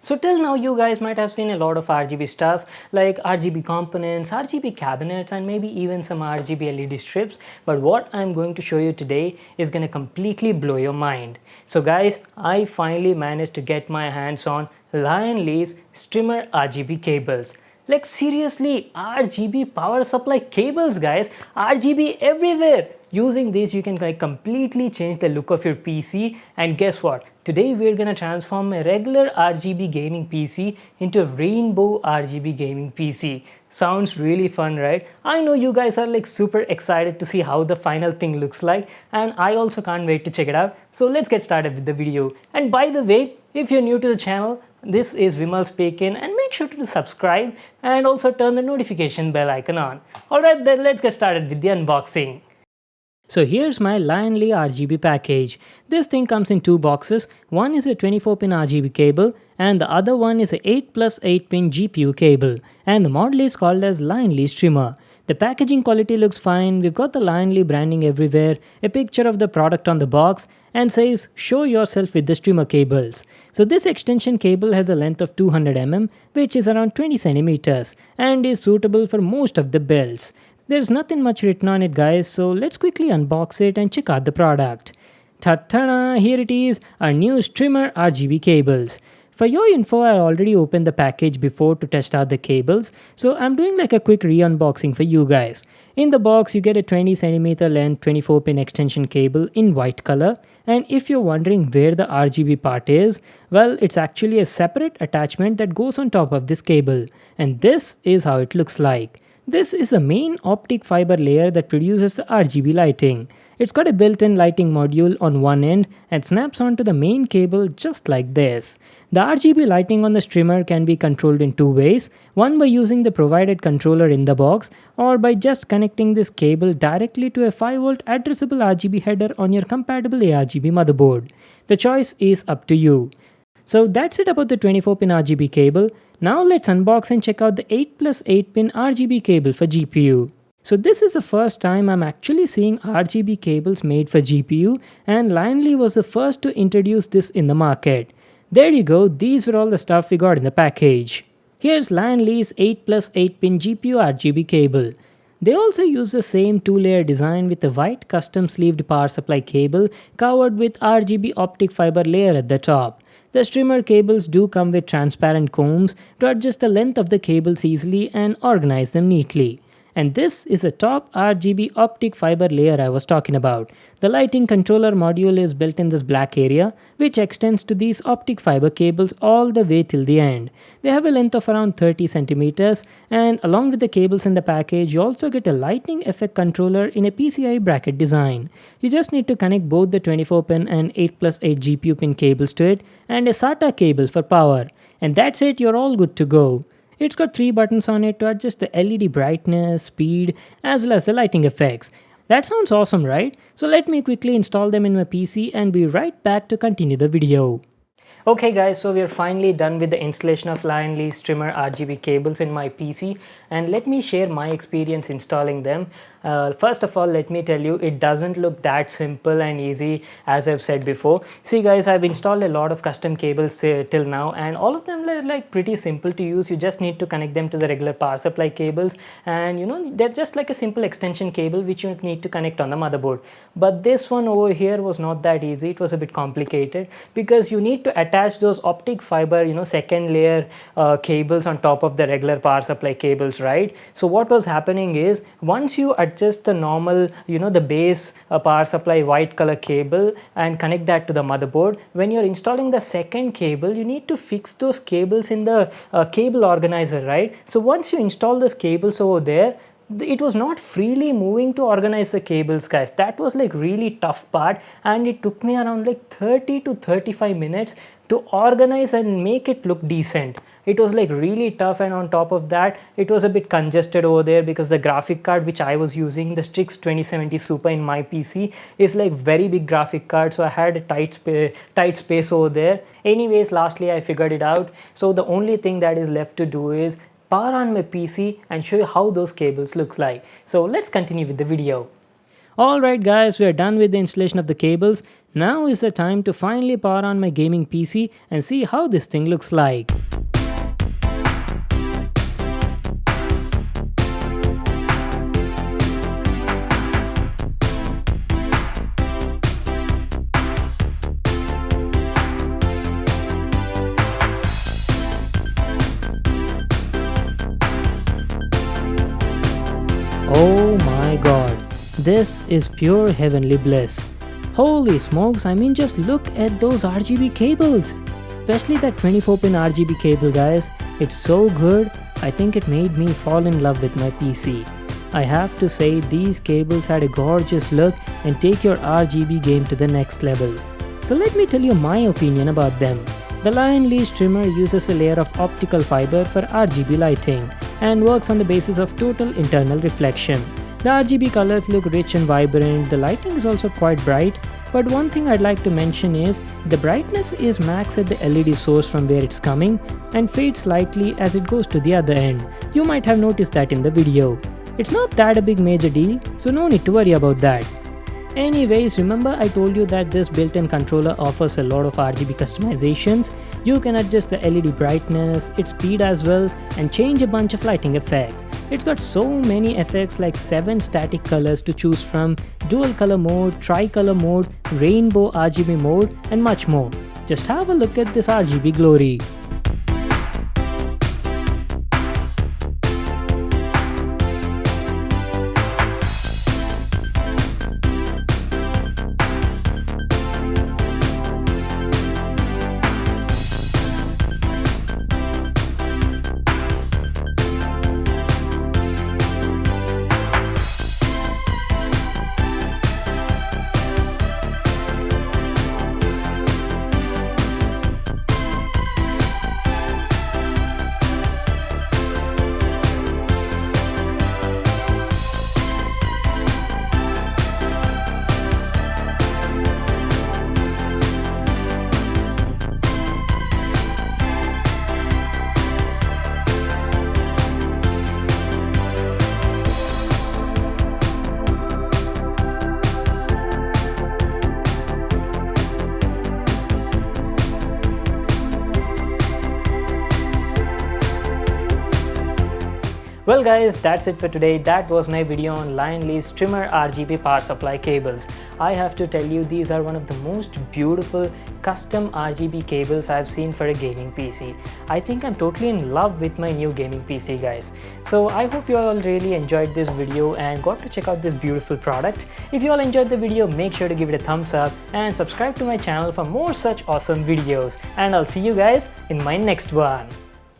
So till now you guys might have seen a lot of RGB stuff like RGB components, RGB cabinets, and maybe even some RGB LED strips, but what I'm going to show you today is going to completely blow your mind. So guys, I finally managed to get my hands on Lion Li's Strimmer RGB cables. Like seriously, RGB power supply cables guys, RGB everywhere. Using this you can like completely change the look of your PC, and guess what? Today we're gonna transform a regular RGB gaming PC into a rainbow RGB gaming PC. Sounds really fun, right? I know you guys are like super excited to see how the final thing looks like, and I also can't wait to check it out. So let's get started with the video. And by the way, if you're new to the channel, this is Vimal speaking, and make sure to subscribe and also turn the notification bell icon on. Alright then, let's get started with the unboxing. So here's my Lion Li RGB package. This thing comes in two boxes. One is a 24-pin RGB cable and the other one is a 8+8-pin GPU cable, and the model is called as Lion Li Strimmer. The packaging quality looks fine. We've got the Lion Li branding everywhere, a picture of the product on the box, and says show yourself with the Strimmer cables. So this extension cable has a length of 200 mm, which is around 20 centimeters, and is suitable for most of the builds. There's nothing much written on it guys, so let's quickly unbox it and check out the product. Ta-ta! Here it is, our new Strimmer RGB cables. For your info, I already opened the package before to test out the cables, so I'm doing like a quick re-unboxing for you guys. In the box, you get a 20 cm length 24-pin extension cable in white color, and if you're wondering where the RGB part is, well, it's actually a separate attachment that goes on top of this cable, and this is how it looks like. This is a main optic fiber layer that produces the RGB lighting. It's got a built-in lighting module on one end and snaps onto the main cable just like this. The RGB lighting on the Strimmer can be controlled in two ways, one by using the provided controller in the box, or by just connecting this cable directly to a 5V addressable RGB header on your compatible ARGB motherboard. The choice is up to you. So that's it about the 24-pin RGB cable. Now let's unbox and check out the 8+8-pin RGB cable for GPU. So this is the first time I'm actually seeing RGB cables made for GPU, and Lion Li was the first to introduce this in the market. There you go, these were all the stuff we got in the package. Here's Lion Li's 8+8-pin GPU RGB cable. They also use the same two-layer design with a white custom sleeved power supply cable covered with RGB optic fiber layer at the top. The Strimmer cables do come with transparent combs to adjust the length of the cables easily and organize them neatly. And this is the top RGB optic fiber layer I was talking about. The lighting controller module is built in this black area, which extends to these optic fiber cables all the way till the end. They have a length of around 30 centimeters, and along with the cables in the package, you also get a lighting effect controller in a PCI bracket design. You just need to connect both the 24-pin and 8+8 GPU pin cables to it, and a SATA cable for power. And that's it, you're all good to go. It's got 3 buttons on it to adjust the LED brightness, speed, as well as the lighting effects. That sounds awesome, right? So let me quickly install them in my PC and be right back to continue the video. Okay guys, so we are finally done with the installation of Lion Li Strimmer RGB cables in my PC, and let me share my experience installing them. First of all, let me tell you, it doesn't look that simple and easy as I've said before. See guys, I've installed a lot of custom cables till now, and all of them are like pretty simple to use. You just need to connect them to the regular power supply cables, and you know, they're just like a simple extension cable which you need to connect on the motherboard. But this one over here was not that easy. It was a bit complicated because you need to attach those optic fiber, you know, second layer cables on top of the regular power supply cables, right? So what was happening is, once you adjust the normal, you know, the base power supply white color cable and connect that to the motherboard, when you're installing the second cable, you need to fix those cables in the cable organizer, right? So once you install those cables over there, it was not freely moving to organize the cables guys. That was like really tough part, and it took me around like 30 to 35 minutes to organize and make it look decent. It was like really tough, and on top of that, it was a bit congested over there because the graphic card which I was using, the Strix 2070 Super in my PC, is like very big graphic card, so I had a tight space over there. Anyways, lastly I figured it out. So the only thing that is left to do is power on my PC and show you how those cables looks like. So let's continue with the video. Alright guys, we are done with the installation of the cables. Now is the time to finally power on my gaming PC and see how this thing looks like. Oh my god, this is pure heavenly bliss. Holy smokes, I mean just look at those RGB cables. Especially that 24-pin RGB cable, guys. It's so good, I think it made me fall in love with my PC. I have to say these cables had a gorgeous look and take your RGB game to the next level. So let me tell you my opinion about them. The Lion Leash trimmer uses a layer of optical fiber for RGB lighting and works on the basis of total internal reflection. The RGB colors look rich and vibrant, the lighting is also quite bright, but one thing I'd like to mention is the brightness is max at the LED source from where it's coming and fades slightly as it goes to the other end. You might have noticed that in the video. It's not that a big major deal, so no need to worry about that. Anyways, remember I told you that this built-in controller offers a lot of RGB customizations. You can adjust the LED brightness, its speed as well, and change a bunch of lighting effects. It's got so many effects like 7 static colors to choose from, dual color mode, tricolor mode, rainbow RGB mode, and much more. Just have a look at this RGB glory. Well guys, that's it for today. That was my video on Lion Leash trimmer RGB power supply cables. I have to tell you, these are one of the most beautiful custom RGB cables I've seen for a gaming PC. I think I'm totally in love with my new gaming PC, guys. So I hope you all really enjoyed this video and got to check out this beautiful product. If you all enjoyed the video, make sure to give it a thumbs up and subscribe to my channel for more such awesome videos. And I'll see you guys in my next one.